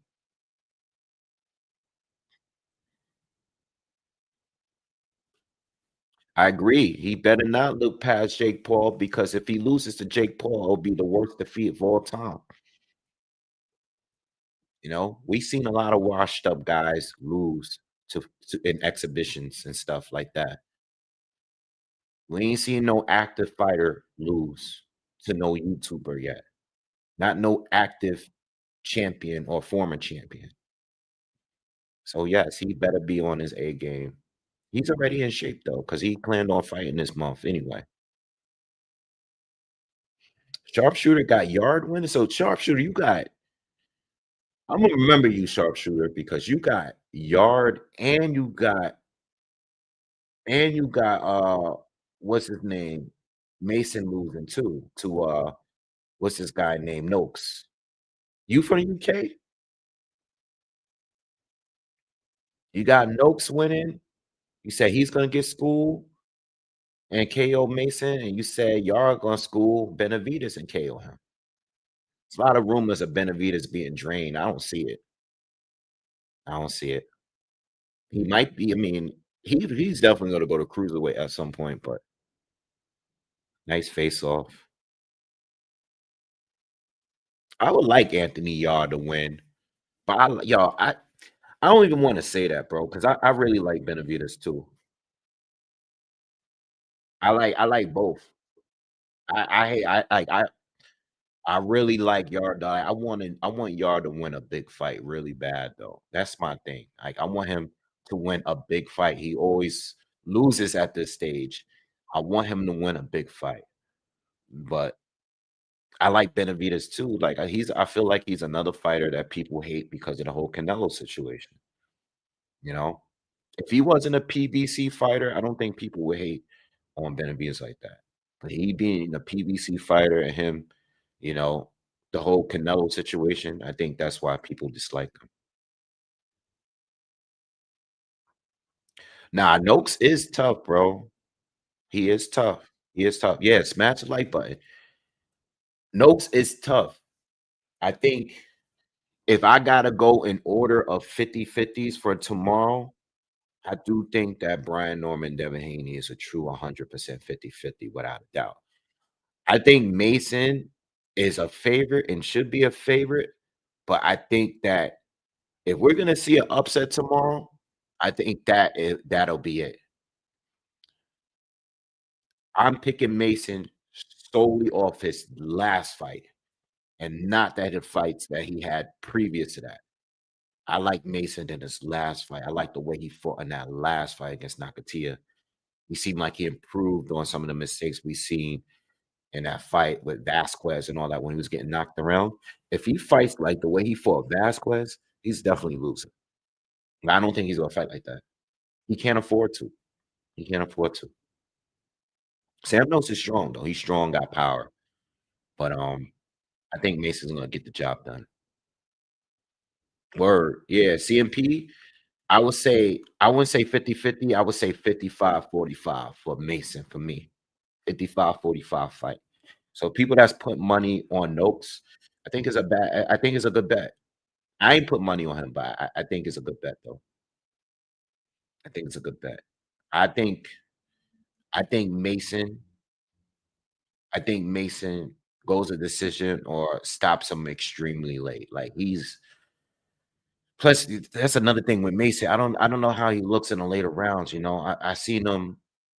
[SPEAKER 1] I agree. He better not look past Jake Paul because if he loses to Jake Paul, it'll be the worst defeat of all time. You know, we've seen a lot of washed up guys lose to in exhibitions and stuff like that. We ain't seen no active fighter lose to no YouTuber yet. Not no active champion or former champion. So yes, he better be on his A game. He's already in shape though, because he planned on fighting this month anyway. Sharpshooter got yard win. So sharpshooter, I'm gonna remember you, sharpshooter, because you got yard and you got what's his name? Mason losing too to what's this guy named Noakes. You from the UK? You got Noakes winning. You said he's gonna get schooled and KO Mason, and you said y'all gonna school Benavides and KO him. There's a lot of rumors of Benavides being drained. I don't see it. I don't see it. He might be. I mean, he's definitely gonna go to cruiserweight at some point. But nice face off. I would like Anthony Yard to win, but I don't even want to say that, bro, because I really like Benavides too. I like both. I really like Yard. I want Yard to win a big fight really bad though. That's my thing. Like I want him to win a big fight. He always loses at this stage. I want him to win a big fight. But I like Benavides too. Like I feel like he's another fighter that people hate because of the whole Canelo situation. You know, if he wasn't a PBC fighter, I don't think people would hate on Benavides like that. But he being a PBC fighter and him, you know, the whole Canelo situation, I think that's why people dislike him. Nah, Noakes is tough, bro. He is tough. He is tough. Yeah, smash the like button. Noakes is tough. I think if I gotta go in order of 50-50s for tomorrow, I do think that Brian Norman, Devin Haney is a true 100% 50-50 without a doubt. I think Mason is a favorite and should be a favorite, but I think that if we're gonna see an upset tomorrow, I think that'll be it. I'm picking Mason solely off his last fight and not that the fights that he had previous to that. I like Mason in his last fight. I like the way he fought in that last fight against Nakatia. He seemed like he improved on some of the mistakes we seen in that fight with Vasquez and all that when he was getting knocked around. If he fights like the way he fought Vasquez, he's definitely losing. I don't think he's gonna fight like that. He can't afford to. He can't afford to. Sam Knows is strong though. He's strong, got power. But I think Mason's gonna get the job done. Word. Yeah. CMP, I wouldn't say 50-50. I would say 55-45 for Mason for me. 55-45 fight. So people that's put money on Noakes, I think it's a good bet. I ain't put money on him, but I think it's a good bet though. I think it's a good bet. I think I think Mason I think Mason goes a decision or stops him extremely late. Like he's plus that's another thing with Mason. I don't know how he looks in the later rounds. I seen him.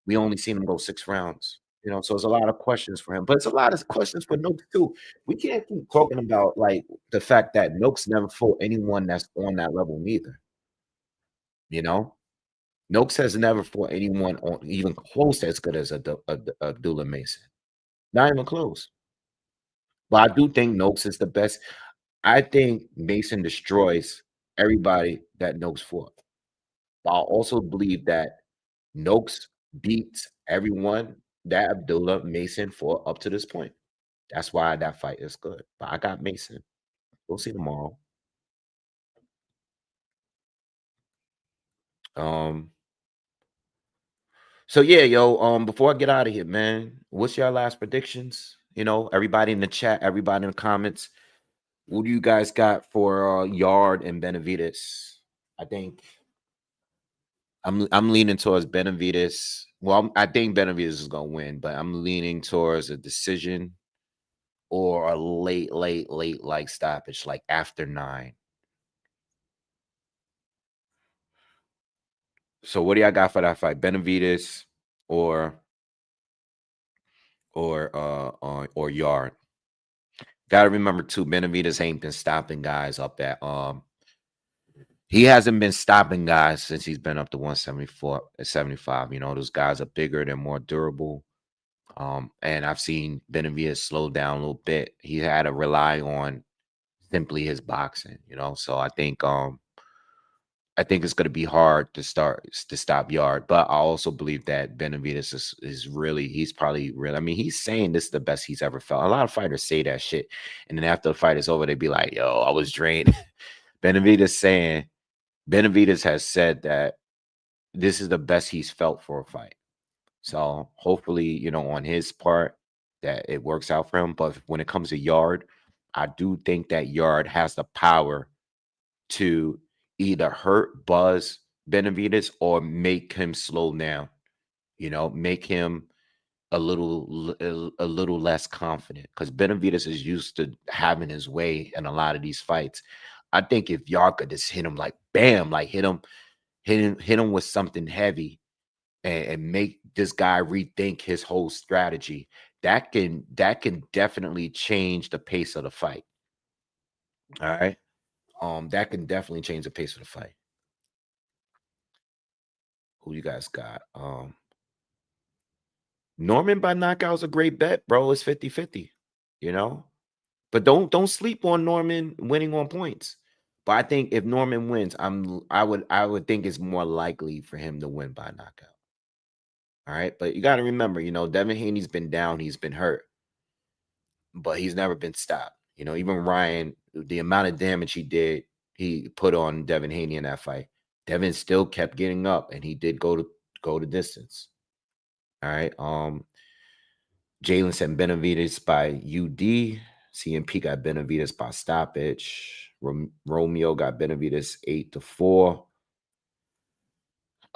[SPEAKER 1] We only seen him go 6 rounds. So it's a lot of questions for him, but it's a lot of questions for Noakes too. We can't keep talking about like the fact that Noakes never fought anyone that's on that level neither. You know, Noakes has never fought anyone on even close as good as Abdullah Mason. Not even close. But I do think Noakes is the best. I think Mason destroys everybody that Noakes fought. But I also believe that Noakes beats everyone that Abdullah Mason fought up to this point. That's why that fight is good. But I got Mason. We'll see tomorrow. Um, so yeah, yo, before I get out of here, man, what's your last predictions? Everybody in the chat, everybody in the comments, what do you guys got for Yard and Benavides? I think I'm leaning towards Benavides. Well, I think Benavides is gonna win, but I'm leaning towards a decision or a late like stoppage, like after 9. So what do y'all got for that fight? Benavides or or Yard. Gotta remember too, Benavides ain't been stopping guys up at he hasn't been stopping guys since he's been up to 174 75. Those guys are bigger, they're more durable. And I've seen Benavides slow down a little bit. He had to rely on simply his boxing. So I think I think it's going to be hard to stop Yard, but I also believe that Benavidez is really, he's probably real. I mean, he's saying this is the best he's ever felt. A lot of fighters say that shit, and then after the fight is over, they be like, "Yo, I was drained." Benavidez has said that this is the best he's felt for a fight. So hopefully, on his part, that it works out for him. But when it comes to Yard, I do think that Yard has the power to either hurt Buzz Benavidez or make him slow down, make him a little less confident, because Benavidez is used to having his way in a lot of these fights. I think if y'all could just hit him like bam, like hit him with something heavy, and make this guy rethink his whole strategy, that can definitely change the pace of the fight. All right. That can definitely change the pace of the fight. Who you guys got? Norman by knockout is a great bet, bro. It's 50-50, you know. But don't sleep on Norman winning on points. But I think if Norman wins, I would think it's more likely for him to win by knockout. All right. But you got to remember, Devin Haney's been down, he's been hurt, but he's never been stopped. Even Ryan, the amount of damage he put on Devin Haney in that fight, Devin still kept getting up, and he did go to distance. All right. Jalen sent Benavidez by UD. CMP got Benavidez by stoppage. Romeo got Benavidez 8-4.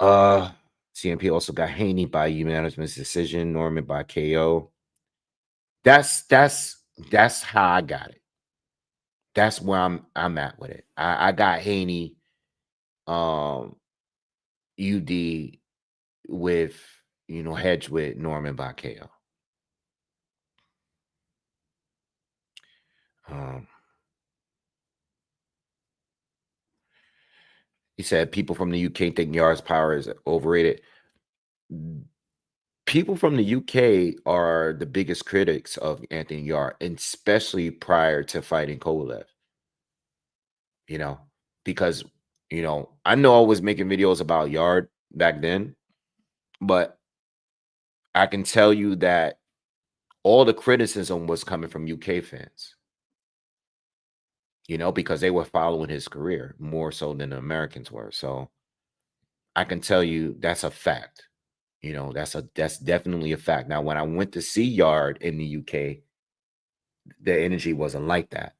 [SPEAKER 1] CMP also got Haney by unanimous decision. Norman by KO. That's how I got it. That's where I'm at with it. I got Haney, UD with hedge with Norman by KO. He said people from the UK think Yard's power is overrated. People from the UK are the biggest critics of Anthony Yard, and especially prior to fighting Kovalev. Because I know I was making videos about Yard back then, but I can tell you that all the criticism was coming from UK fans. Because they were following his career more so than the Americans were. So I can tell you that's a fact. That's definitely a fact. Now, when I went to see Yard in the UK, the energy wasn't like that,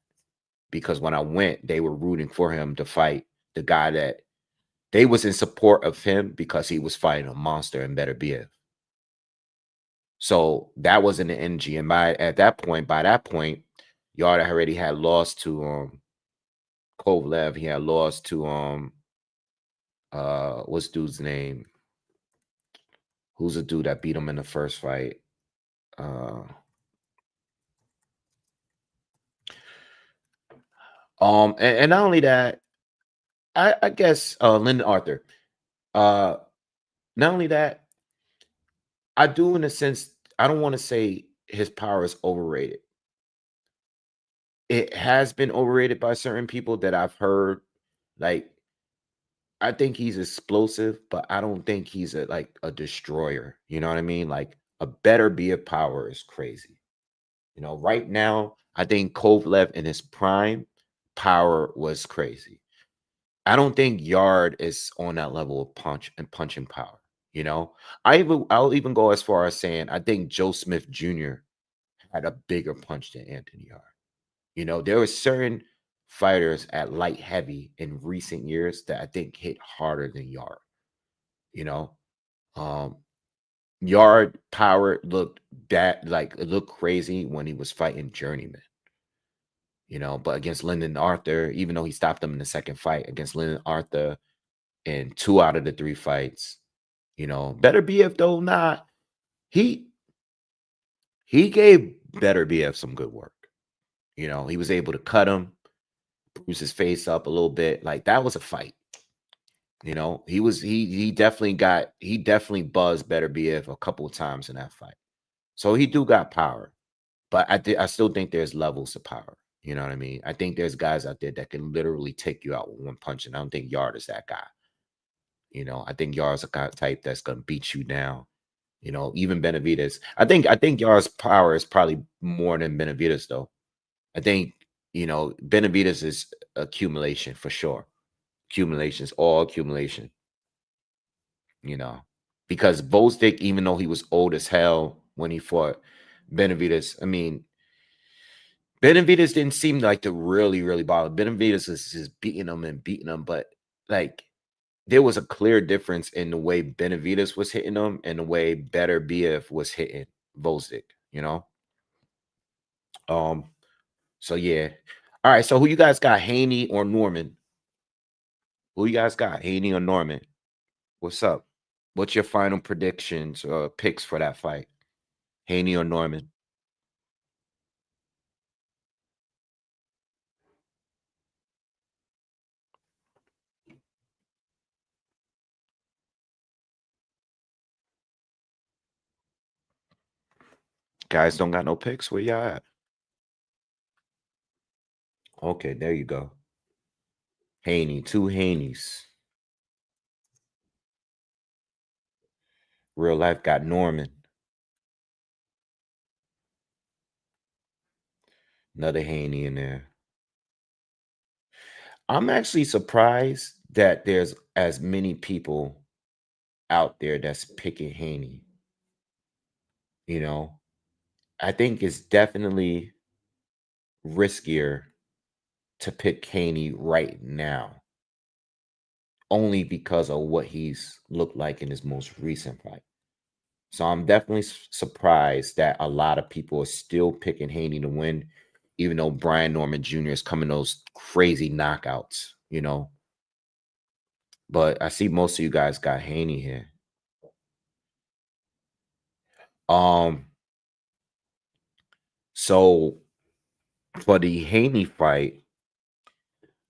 [SPEAKER 1] because when I went, they were rooting for him to fight the guy that they was in support of him, because he was fighting a monster and Better BF. So that wasn't the energy. And by that point, Yard already had lost to Kovalev. He had lost to what's dude's name? Who's the dude that beat him in the first fight? And not only that, I guess Lyndon Arthur. Not only that, I do, in a sense, I don't want to say his power is overrated. It has been overrated by certain people that I've heard. Like, I think he's explosive, but I don't think he's a destroyer. You know what I mean? Like, a Better BF power is crazy. Right now, I think Kovalev in his prime power was crazy. I don't think Yard is on that level of punching power. I'll even go as far as saying I think Joe Smith Jr. had a bigger punch than Anthony Yard. There were certain fighters at light heavy in recent years that I think hit harder than Yard. Yard power looked it looked crazy when he was fighting Journeyman. But against Lyndon Arthur, even though he stopped him in the second fight, against Lyndon Arthur in 2 out of the 3 fights, Better BF though, he gave Better BF some good work. He was able to cut him, bruise his face up a little bit. Like, that was a fight. He definitely buzzed Better BF a couple of times in that fight. So he do got power, but I still think there's levels of power. You know what I mean? I think there's guys out there that can literally take you out with one punch, and I don't think Yard is that guy. I think y'all's a kind of type that's gonna beat you down. Even Benavides. I think y'all's power is probably more than Benavides though. I think Benavides is accumulation for sure. Accumulations, all accumulation. You know, because Bostic, even though he was old as hell when he fought Benavides, I mean, Benavides didn't seem like to really, really bother. Benavides was just beating him and beating him, but like there was a clear difference in the way Benavides was hitting him and the way Better BF was hitting Bostic, you know? Um, so yeah. All right, so who you guys got, Haney or Norman? Who you guys got, Haney or Norman? What's up? What's your final predictions or picks for that fight? Haney or Norman? Guys don't got no picks? Where y'all at? Okay, there you go. Haney, two Haneys. Real life got Norman. Another Haney in there. I'm actually surprised that there's as many people out there that's picking Haney. You know, I think it's definitely riskier to pick Haney right now, only because of what he's looked like in his most recent fight. So I'm definitely surprised that a lot of people are still picking Haney to win, even though Brian Norman Jr. is coming those crazy knockouts. But I see most of you guys got Haney here. Um, so for the Haney fight,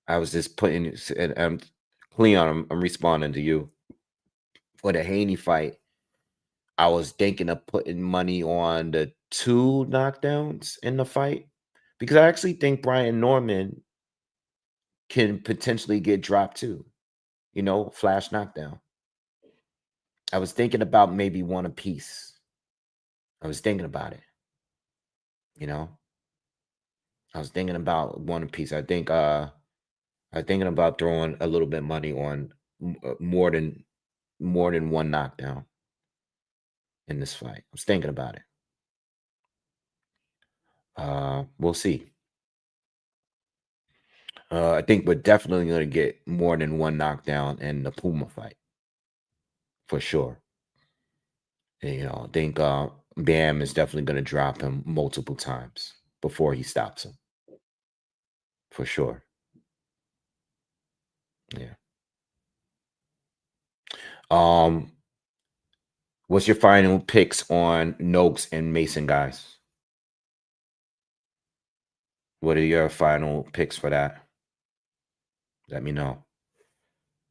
[SPEAKER 1] I was just putting and Cleon, I'm responding to you. For the Haney fight, I was thinking of putting money on the two knockdowns in the fight because I actually think Brian Norman can potentially get dropped too. Flash knockdown. I was thinking about maybe one apiece. I was thinking about it. You know, I was thinking about one apiece. I'm thinking about throwing a little bit of money on more than one knockdown in this fight. I was thinking about it. We'll see. I think we're definitely going to get more than one knockdown in the Puma fight for sure. And, I think Bam is definitely going to drop him multiple times before he stops him for sure. Yeah. Um, what's your final picks on Noakes and Mason, guys? What are your final picks for that? Let me know.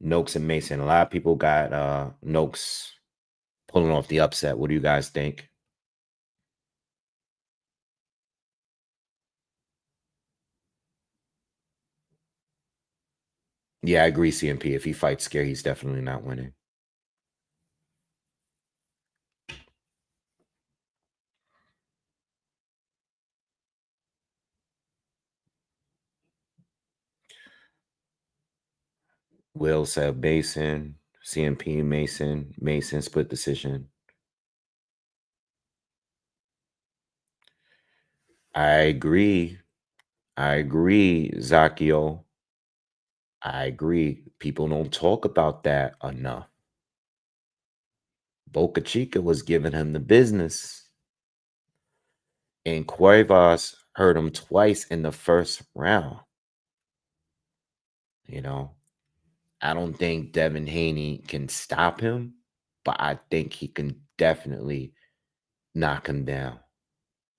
[SPEAKER 1] Noakes and Mason. A lot of people got Noakes pulling off the upset. What do you guys think? Yeah, I agree, CMP. If he fights Scare, he's definitely not winning. Will said Mason, CMP Mason, Mason split decision. I agree. I agree, Zakio. I agree. People don't talk about that enough. Boca Chica was giving him the business, and Cuevas hurt him twice in the first round. You know, I don't think Devin Haney can stop him, but I think he can definitely knock him down.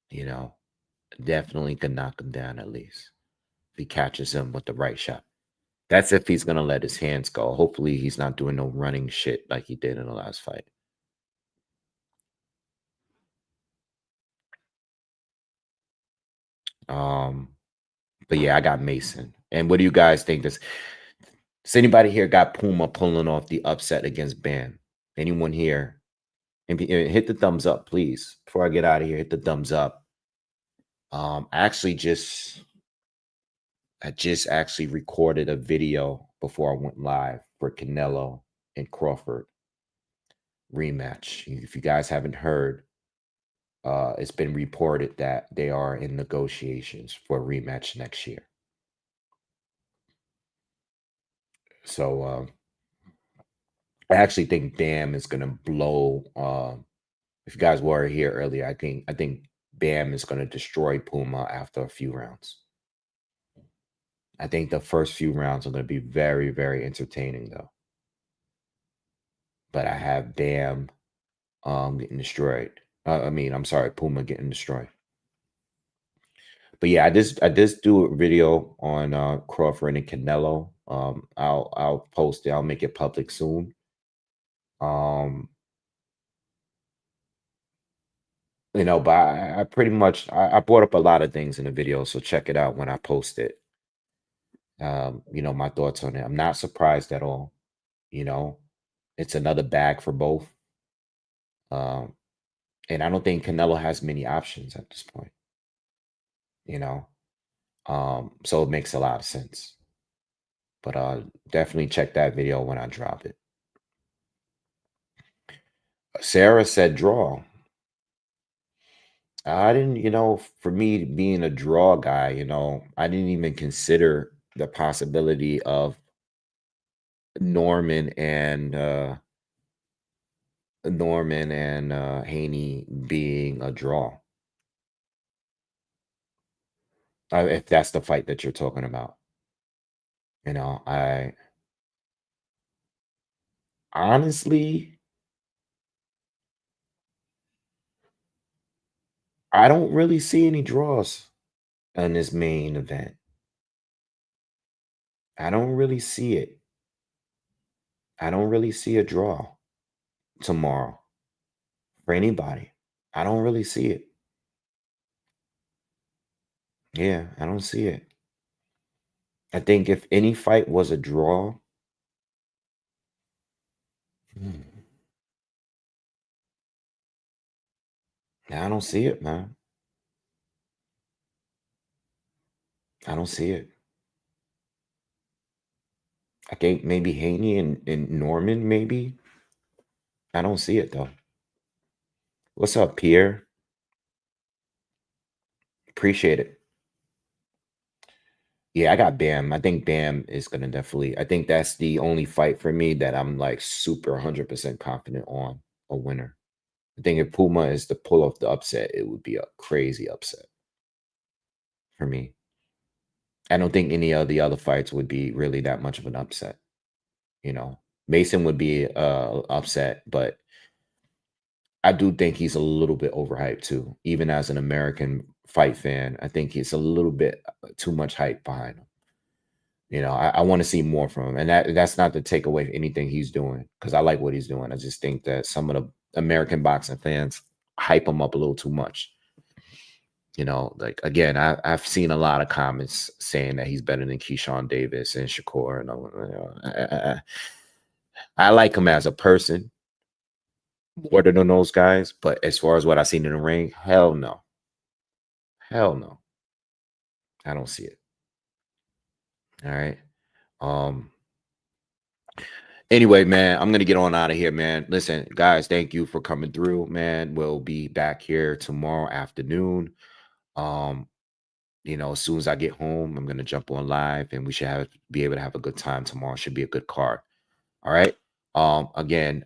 [SPEAKER 1] You know, definitely can knock him down at least if he catches him with the right shot. That's if he's gonna let his hands go. Hopefully, he's not doing no running shit like he did in the last fight. Um, but yeah, I got Mason. And what do you guys think? Does anybody here got Puma pulling off the upset against Bam? Anyone here? And hit the thumbs up, please. Before I get out of here, hit the thumbs up. I just actually recorded a video before I went live for Canelo and Crawford rematch. If you guys haven't heard, it's been reported that they are in negotiations for a rematch next year. So I actually think Bam is gonna blow. If you guys were here earlier, I think Bam is gonna destroy Puma after a few rounds. I think the first few rounds are gonna be very, very entertaining though. But I have Bam getting destroyed. I'm sorry, Puma getting destroyed. But yeah, I just do a video on Crawford and Canelo. I'll post it. I'll make it public soon. But I pretty much I brought up a lot of things in the video, so check it out when I post it. My thoughts on it. I'm not surprised at all. You know, it's another bag for both. Um, and I don't think Canelo has many options at this point. You know, so it makes a lot of sense. But definitely check that video when I drop it. Sarah said draw. I didn't, for me being a draw guy, I didn't even consider the possibility of Norman and Haney being a draw. If that's the fight that you're talking about. I honestly, I don't really see any draws in this main event. I don't really see it. I don't really see a draw tomorrow for anybody. I don't really see it. Yeah, I don't see it. I think if any fight was a draw, hmm, I don't see it, man. I don't see it. I think maybe Haney and Norman, maybe. I don't see it though. What's up, Pierre? Appreciate it. Yeah, I got Bam. I think Bam is gonna definitely. I think that's the only fight for me that I'm like super 100% confident on a winner. I think if Puma is to pull off the upset, it would be a crazy upset for me. I don't think any of the other fights would be really that much of an upset. Mason would be upset, but I do think he's a little bit overhyped too. Even as an American fight fan, I think he's a little bit too much hype behind him. I want to see more from him, and that's not to take away anything he's doing because I like what he's doing. I just think that some of the American boxing fans hype him up a little too much. Like again, I've seen a lot of comments saying that he's better than Keyshawn Davis and Shakur, and I like him as a person more than those guys. But as far as what I've seen in the ring, hell no, hell no, I don't see it. All right. Anyway, man, I'm gonna get on out of here, man. Listen, guys, thank you for coming through, man. We'll be back here tomorrow afternoon. Um, as soon as I get home, I'm gonna jump on live and we should be able to have a good time tomorrow. Should be a good card. All right. Again,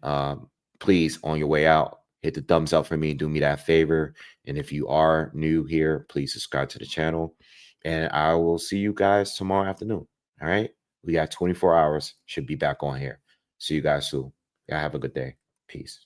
[SPEAKER 1] please on your way out, hit the thumbs up for me, do me that favor. And if you are new here, please subscribe to the channel. And I will see you guys tomorrow afternoon. All right. We got 24 hours, should be back on here. See you guys soon. Y'all have a good day. Peace.